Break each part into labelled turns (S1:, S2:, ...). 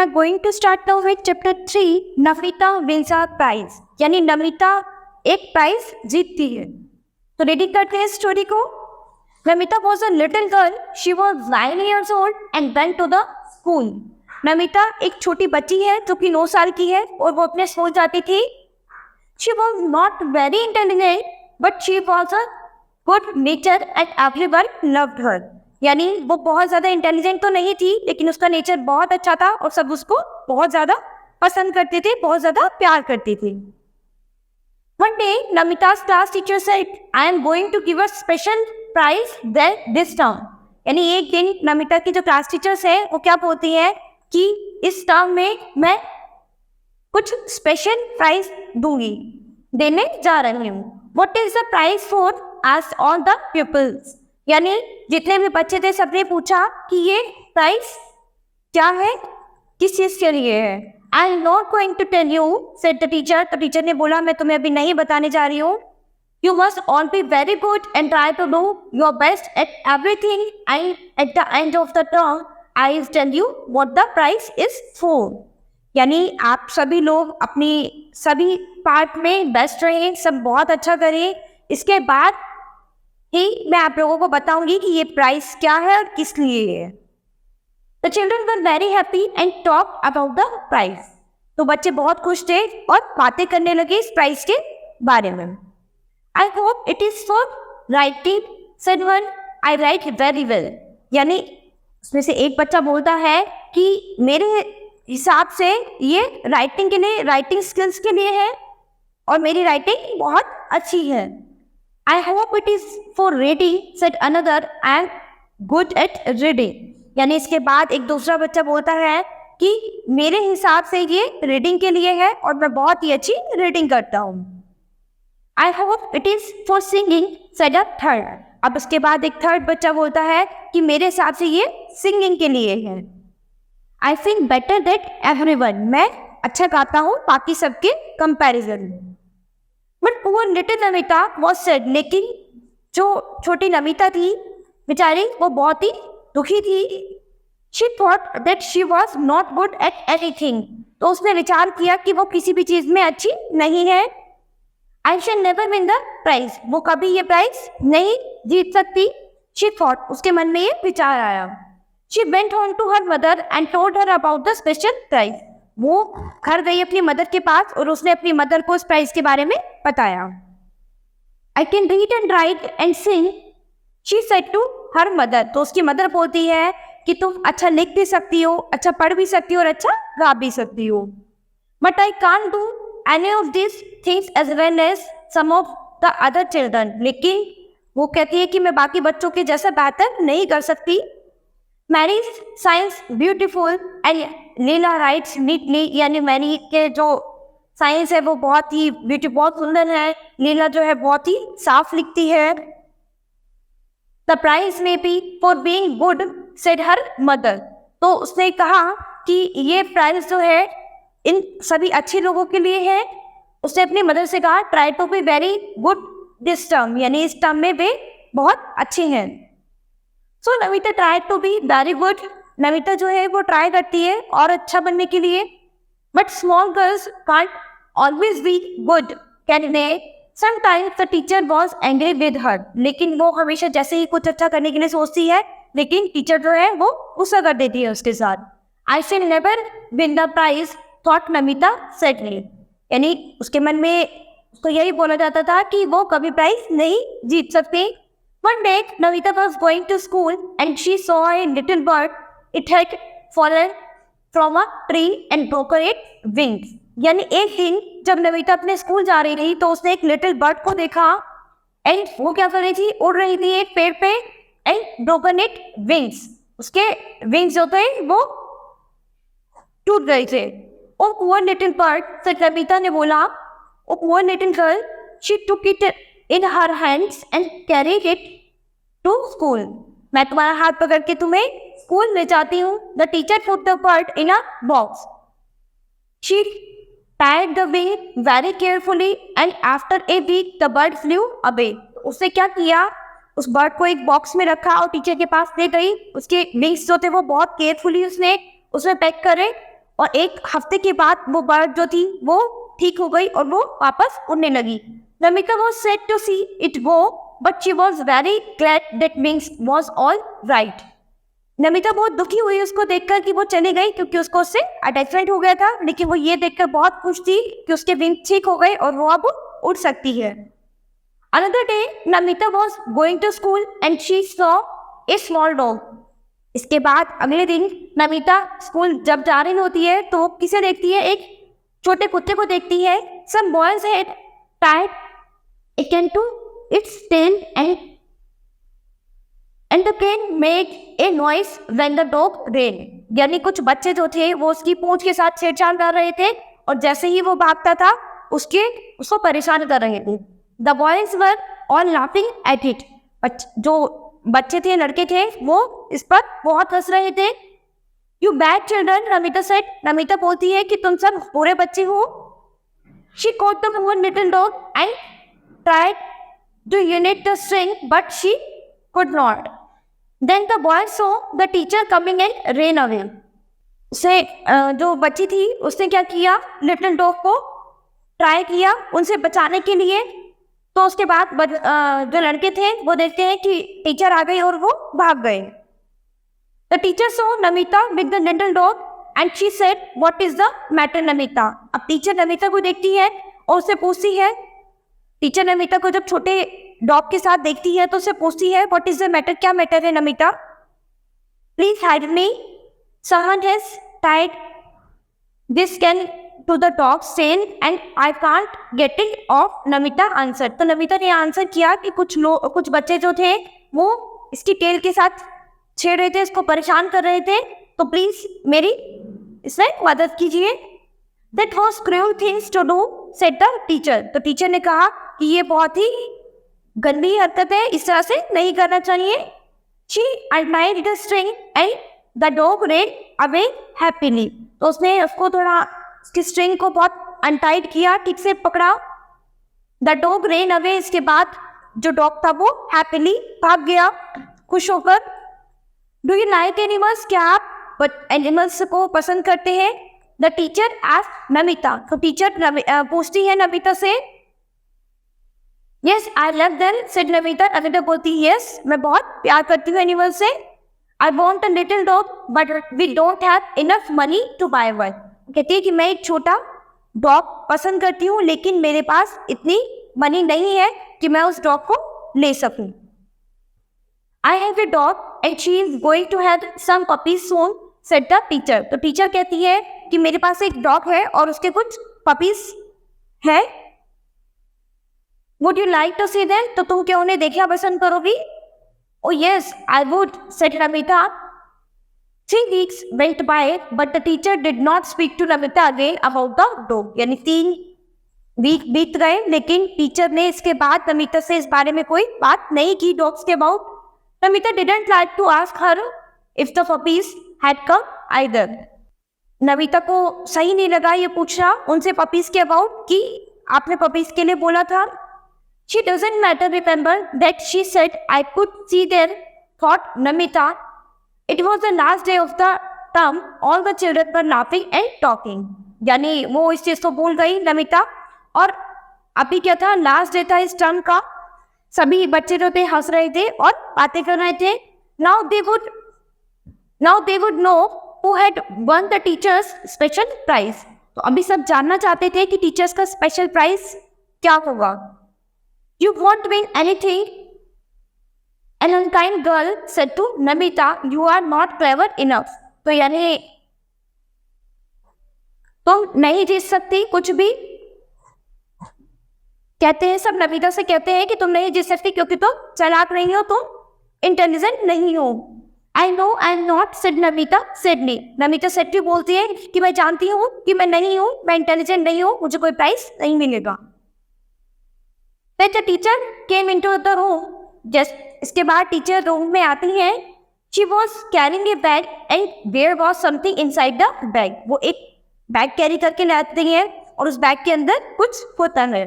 S1: are going to start now with chapter 3, Namita wins a prize. यानी नमिता एक prize जीतती है. तो रीडिंग करते हैं स्टोरी को. Namita was a little girl. She was 9 years old and went to the school. Namita एक छोटी बच्ची है जो कि 9 साल की है और वो अपने स्कूल जाती थी. She was not very intelligent, but she was a good nature and everyone loved her. यानी वो बहुत ज़्यादा इंटेलिजेंट तो नहीं थी, लेकिन उसका नेचर बहुत अच्छा था और सब उसको बहुत ज़्यादा पसंद करते थे, बहुत ज़्यादा प्यार करते थे. One day, Namita's class teacher said, "I am going to give a special prize this term." यानी एक दिन नमिता की जो क्लास टीचर्स है वो क्या बोलती है कि इस टर्म में मैं कुछ स्पेशल प्राइज दूंगी, देने जा रही हूँ. What is the prize for? asked all the pupils. यानी जितने भी बच्चे थे सबने पूछा कि ये प्राइज क्या है, किस चीज के लिए है. I am not going to tell you said the teacher. तो टीचर ने बोला मैं तुम्हें अभी नहीं बताने जा रही हूँ. You must all be very good and try to do your best at everything and at the end of the term I will tell you what the prize is for. यानी आप सभी लोग अपनी सभी पार्ट में best रहें, सब बहुत अच्छा करें. इसके बाद ही मैं आप लोगों को बताऊंगी कि ये प्राइस क्या है और किस लिए है. The children were very happy and talked about the prize. तो बच्चे बहुत खुश थे और बातें करने लगे इस प्राइस के बारे में. I hope it is for writing, said one. I write very well. यानी उसमें से एक बच्चा बोलता है कि मेरे हिसाब से ये राइटिंग के लिए, राइटिंग स्किल्स के लिए है और मेरी राइटिंग बहुत अच्छी है. I hope it is for reading, said another. I am good at reading. यानी इसके बाद एक दूसरा बच्चा बोलता है कि मेरे हिसाब से ये रीडिंग के लिए है और मैं बहुत ही अच्छी रीडिंग करता हूँ. I hope it is for singing, said a third. अब उसके बाद एक थर्ड बच्चा बोलता है कि मेरे हिसाब से ये सिंगिंग के लिए है. I sing better than everyone. मैं अच्छा गाता हूँ बाकी सबके कंपैरिजन में. But poor little Namita was sad. लेकिन जो छोटी नमिता थी बेचारी वो बहुत ही दुखी थी. She thought that she was not good at anything. तो उसने विचार किया कि वो किसी भी चीज में अच्छी नहीं है. I shall never win the prize. वो कभी ये प्राइज नहीं जीत सकती. She thought. उसके मन में ये विचार आया. She went home to her mother and told her about the special prize. वो घर गई अपनी मदर के पास और उसने अपनी मदर को उस प्राइज के बारे में बताया. I can read and write and sing, she said to her mother. तो उसकी मदर बोलती है कि तुम अच्छा लिख भी सकती हो, अच्छा पढ़ भी सकती हो और अच्छा गा भी सकती हो. But I can't do any of this things as well as some of the other children. लेकिन वो कहती है कि मैं बाकी बच्चों के जैसा बेहतर नहीं कर सकती. Mary sings beautiful and Leela writes neatly. यानी मैरी के जो साइंस है वो बहुत ही बहुत सुंदर है. लीला जो है बहुत ही साफ लिखती है. The prize may be for being good, said her mother. तो उसने कहा कि ये प्राइज जो है इन सभी अच्छे लोगों के लिए है. उसने अपनी मदर से कहा try to be very good this term. यानी इस टर्म में वे बहुत अच्छे हैं. So Namita try to be very good. Namita जो है वो ट्राई करती है और अच्छा बनने के लिए. But small girls can't always be good, can they. Sometimes the teacher was angry with her. लेकिन वो हमेशा जैसे ही कुछ अच्छा करने के लिए सोचती है, लेकिन टीचर जो है वो गुस्सा कर देती है उसके साथ. I shall never win the prize, thought Namita sadly. यानी उसके मन में उसको यही बोला जाता था कि वो कभी प्राइज नहीं जीत सकती. One day, Namita was going to school and she saw a little bird. It had fallen from a tree and broken its wings. यानी एक दिन जब नमिता अपने स्कूल जा रही थी तो उसने एक लिटिल बर्ड को देखा एंड वो क्या कर रही थी, उड़ रही थी एक पेड़ पे एंड ब्रोकन इट विंग्स. उसके विंग्स जो थे वो टूट गए थे. ओ पुअर लिटिल बर्ड, से नमिता ने बोला. Oh poor little girl, she took it in her hands and carried it to school. मैं तुम्हारा हाथ पकड़ के तुम्हें स्कूल ले जाती हूँ. The teacher put the bird in a box. She tied the wing very carefully and after a week the bird flew away. उसने क्या किया, उस बर्ड को एक बॉक्स में रखा और टीचर के पास ले गई. उसके विंग्स जो थे वो बहुत केयरफुली उसने उसमें पैक करे और एक हफ्ते के बाद वो बर्ड जो थी वो ठीक हो गई और वो वापस उड़ने लगी. Namita was sad to see it go, but she was very glad that Wings was all right. Namita बहुत दुखी हुई उसको देखकर कि वो चली गई, क्योंकि उसको उससे अटैचमेंट हो गया था, लेकिन वो ये देखकर बहुत खुश थी कि उसके विंग ठीक हो गए और वो अब उड़ सकती है. Another day, Namita was going to school and she saw a small dog. इसके बाद अगले दिन नमिता स्कूल जब जा रही होती है तो किसे देखती है? एक छोटे कुत्ते को देखती है. Some boys had tied it into its tail and the can make a noise when the dog ran. यानी कुछ बच्चे जो थे वो उसकी पूंछ के साथ छेड़छाड़ कर रहे थे और जैसे ही वो भागता था उसको परेशान कर रहे थे. The boys were all laughing at it. जो बच्चे थे, लड़के थे, वो इस पर बहुत हंस रहे थे. You bad children, Namita said. Namita बोलती है कि तुम सब बुरे बच्चे हो. She caught the poor little dog and tried to unite the string, but she could not. Then the boy saw the teacher coming and ran away. जो बच्ची थी उसने क्या किया? लिटिल डॉग को ट्राई किया उनसे बचाने के लिए. तो उसके बाद जो लड़के थे वो देखते हैं कि टीचर आ गई और वो भाग गए. The teacher saw Namita with the little dog and she said, "What is the matter, Namita?" अब टीचर नमिता को देखती है और उससे पूछती है, टीचर नमिता को जब छोटे डॉग के साथ देखती है तो उससे पूछती है, "What is the matter?" क्या मैटर है Namita? "Please help me. Someone has tied this can to the dog's tail and I can't get it off." Namita answer. तो नमिता ने आंसर किया कि कुछ बच्चे जो थे वो इसकी टेल के साथ छेड़ रहे थे, इसको परेशान कर रहे थे, तो प्लीज मेरी इससे मदद कीजिए. That was cruel things to do, said the teacher. तो टीचर ने कहा कि ये बहुत ही गंदी हरकत है, इस तरह से नहीं करना चाहिए. She untied the string and the dog ran away happily. तो उसने उसको थोड़ा उसकी स्ट्रिंग को बहुत अनटाइट किया, ठीक से पकड़ा. The dog rain away. इसके बाद जो डॉग था वो हैप्पीली भाग गया, खुश होकर. Do you like animals? क्या आप एनिमल्स को पसंद करते हैं? The teacher asked Namita. तो टीचर पूछती है नमिता से. Yes I love them, said Namita. Namita बोलती है यस मैं बहुत प्यार करती हूँ एनिमल्स से. I want a little dog but we don't have enough money to buy one. कहती है कि मैं एक छोटा डॉग पसंद करती हूँ लेकिन मेरे पास इतनी मनी नहीं है कि मैं उस डॉग को ले सकूं. I have a dog and she is going to have some puppies soon, said the teacher. तो टीचर कहती है कि मेरे पास एक डॉग है और उसके कुछ पपीज है. Would you like to see them? तो तुम क्या उन्हें देखना पसंद करोगी? Oh yes I would, said Namita. 3 weeks went by, but the teacher did not speak to Namita again about the dog. यानी 3 वीक बीत गए लेकिन टीचर ने इसके बाद नमिता से इस बारे में कोई बात नहीं की डॉग्स के about. Namita didn't like to ask her if the puppies had come either. Namita को सही नहीं लगा ये पूछना उनसे पपीज के अबाउट कि आपने पपीज के लिए बोला था. She doesn't matter, remember that she said I could see there, thought Namita. It was the last day of the term. All the children were laughing and talking. यानी वो इस चीज को भूल गई नमिता. और अभी क्या था? लास्ट डे था इस टर्म का. सभी बच्चे जो थे हंस रहे थे और बातें कर रहे थे. Now they would know who had won the teachers special prize. तो अभी सब जानना चाहते थे कि टीचर्स का स्पेशल प्राइज क्या होगा. You won't win anything. An unkind girl said to Namita, "You are not clever enough." तो यानी तुम नहीं जीत सकती कुछ भी. कहते हैं सब नमिता से कहते हैं कि तुम नहीं जीत सकती क्योंकि तुम चालाक नहीं हो, तुम इंटेलिजेंट नहीं हो. I know I'm not, said Namita sadly. Namita sadly बोलती है कि मैं जानती हूँ कि मैं नहीं हूँ, मैं इंटेलिजेंट नहीं हूँ, मुझे कोई प्राइज नहीं मिलेगा. Then the teacher came into the room. Just इसके बाद टीचर रूम में आती हैं. She was carrying a bag and there was something inside the bag. वो एक बैग कैरी करके लाती हैं और उस बैग के अंदर कुछ होता है.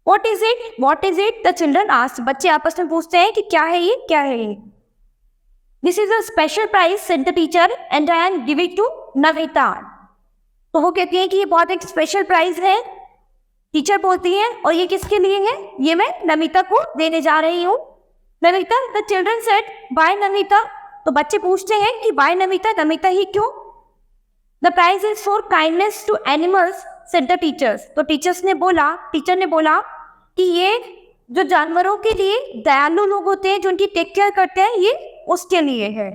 S1: What is it? What is it? The children asked. बच्चे आपस में पूछते हैं कि क्या है ये, क्या है ये. This is a special prize, said the teacher, and I am giving to Namita. तो वो कहती है कि ये बहुत एक स्पेशल प्राइज है। टीचर बोलती है और ये किसके लिए है? ये मैं नमिता को देने जा रही हूँ। Namita, the children said, by Namita. तो बच्चे पूछते हैं कि बाय नमिता, नमिता ही क्यों? The prize is for kindness to animals, said the teachers. तो टीचर ने बोला कि ये जो जानवरों के लिए दयालु लोग होते हैं, जो उनकी टेक केयर करते हैं, ये उसके लिए है।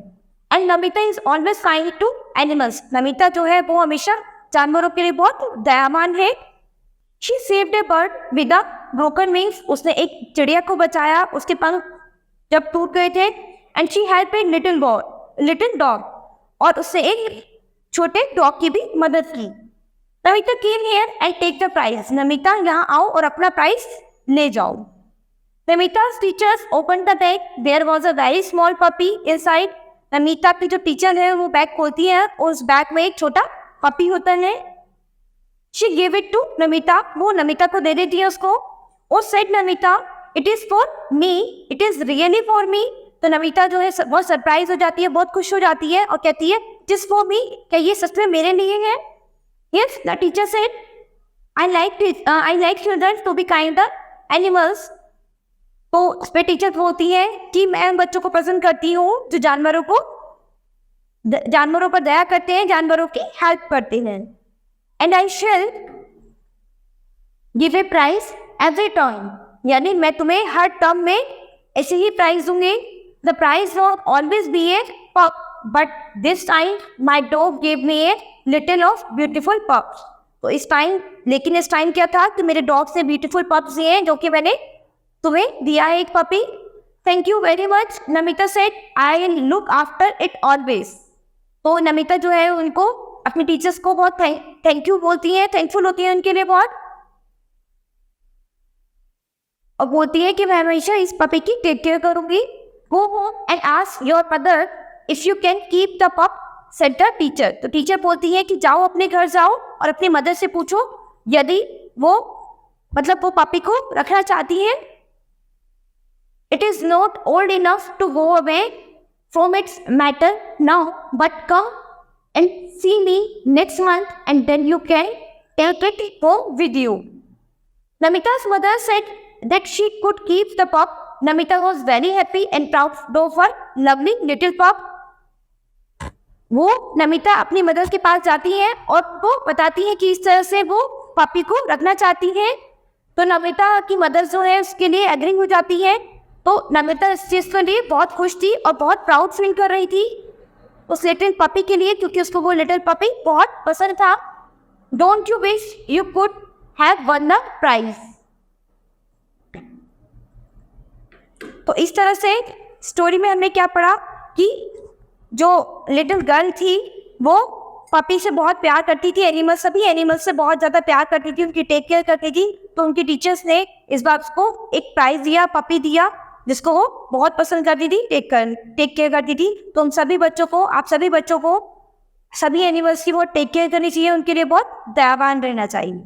S1: And Namita is always kind to animals. Namita जो है वो हमेशा जानवरों के लिए बहुत दयावान है। She saved A bird with a broken wings. उसने एक चिड़िया को बचाया, उसके पंख जब टूट गए थे। And she help a little dog, और उससे एक छोटे डॉग की भी मदद की। Namita came here and take the prize. Namita यहाँ आओ और अपना प्राइज ले जाओ। नमिता's teachers opened the bag. There was a very small puppy inside. Namita की जो टीचर है वो बैग खोलती है, उस बैग में एक छोटा पपी होता है। She gave it to Namita. वो नमिता को दे देती है उसको। और said Namita, it is for me, it is really for me। तो नमिता जो है बहुत सरप्राइज हो जाती है, बहुत खुश हो जाती है और कहती है it is for me, क्या ये सच में मेरे लिए है? Yes, the teacher said, I like children to be kind to animals। तो उस पर टीचर बोलती है कि मैं बच्चों को पसंद करती हूँ जो जानवरों पर दया करते हैं, जानवरों की हेल्प करते हैं। And I shall give a prize every time, यानी मैं तुम्हें हर टर्म में ऐसे ही प्राइज दूंगी। The prize was always be a pup, but this time my dog give me a little of beautiful pups. तो इस टाइम क्या था कि मेरे डॉग से ब्यूटिफुल पप्स दिए हैं, जो कि मैंने तुम्हें दिया है एक puppy. Thank you very much, Namita said, I look after it always. तो नमिता जो है उनको अपने टीचर्स को बहुत थैंक यू बोलती है, थैंकफुल होती है उनके लिए बहुत, और बोलती है कि मैं हमेशा इस पपी की टेक केयर करूंगी। Go home and ask your mother if you can keep the पप, सेड द टीचर। तो टीचर बोलती है कि जाओ अपने घर जाओ और अपनी मदर से पूछो यदि वो पपी को रखना चाहती है। It is not old enough to go away from its matter now, but come and see me next month and then you can take it home with you. Namita's mother said that she could keep the pup. Namita was very happy and proud of her lovely little pup. वो नमिता अपनी mother के पास जाती है और वो बताती है कि इस तरह से वो पपी को रखना चाहती है। तो नमिता की मदर जो है उसके लिए एग्री हो जाती है। तो नमिता इस चीज़ के लिए बहुत खुश थी और बहुत प्राउड फील कर रही थी उस लिटिल पपी के लिए, क्योंकि उसको वो लिटिल पपी बहुत पसंद था। Don't you wish you could have won the prize. तो इस तरह से स्टोरी में हमने क्या पढ़ा कि जो लिटिल गर्ल थी वो पपी से बहुत प्यार करती थी, सभी एनिमल्स से बहुत ज़्यादा प्यार करती थी, उनकी टेक केयर करती थी। तो उनकी टीचर्स ने इस बार उसको एक प्राइज दिया, पपी दिया, जिसको वो बहुत पसंद करती थी, टेक केयर करती थी। तो आप सभी बच्चों को सभी एनिमल्स की बहुत टेक केयर करनी चाहिए, उनके लिए बहुत दयावान रहना चाहिए।